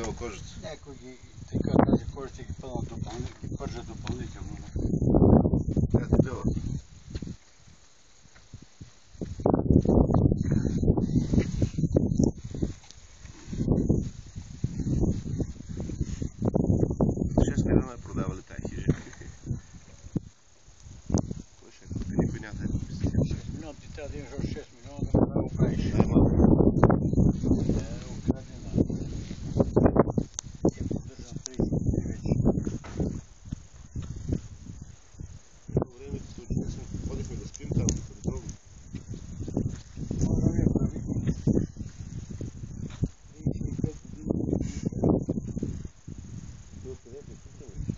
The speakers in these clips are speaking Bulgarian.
била кожата. Някой ги, така тази кожата ги пълнат допълнително, ги пържат допълнително. Тя е била. Милиона е продавали тази хижа. Кой ще купи? Никой няма да я купи за 6 милиона. Ти трябва да имаш още 6 милиона да не го правиш. Най-малко. Украдена. Е поддържан 30 години вече. По времето случи, ходихме да спим там, редовно. Това да ми е правително. 35 години. Ти откъдето тук ли?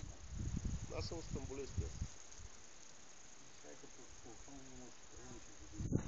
Аз съм стамбулист. Сега като по-хълно му се приемаше години.